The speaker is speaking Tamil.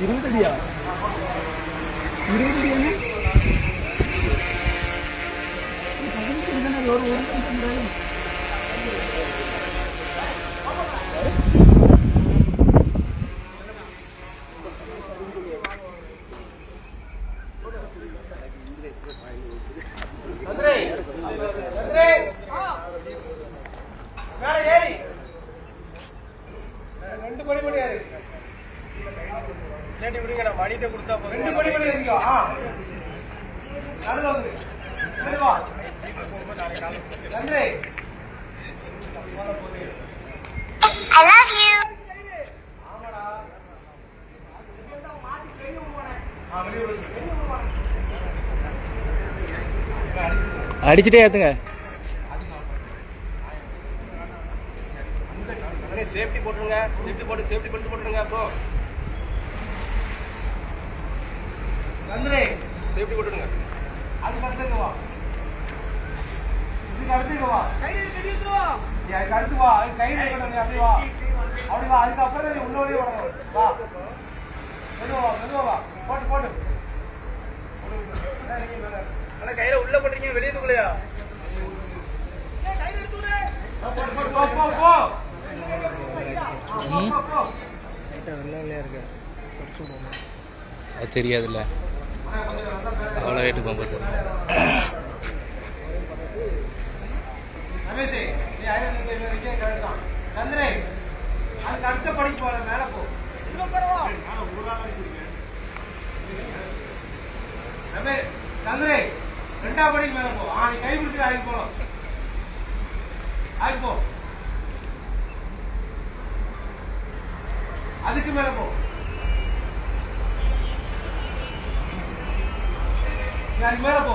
இருபத்தடியா? 20 அடி ஒரு மணிட்ட கொடுத்தா ரெண்டு படி பண்ணி இருக்கோ. நடந்து வந்து வா நன்றி. I love you. ஆமாடா அடிச்சுட்டே ஏத்துங்க. சேஃப்டி போட்டுருங்க, சேஃப்டி பெல்ட் போட்டுருங்க. ப்ரோ நன்றி. சேஃப்டி போட்டுருங்க. அதுக்கு அடுத்துக்கு வா, இதுக்கு அடுத்துக்கு வா, கயிறு கட்டிட்டு வா, அதுக்கு அடுத்து வா, அது கயிறு கட்டணும். அப்படி வா, அப்படி வா. அதுக்கப்புறம் நீ உள்ளோடய வரணும். வா மெதுவா வா, போட்டு ஆனா கையில உள்ள போட்டுறீங்க, வெளியே தூக்கலையா? அது தெரியாதுல்ல, அவ்வளோ வெயிட்டு போகும்போது. அதுக்கு அடுத்த படிக்கு போற மேல போ. சந்திரே ரெண்டாம் படிக்கு மேல போ. நீ கை பிடிச்சி ஆகி போகணும். ஆகி போ, அதுக்கு மேல போ. அதுக்கு மேல போ.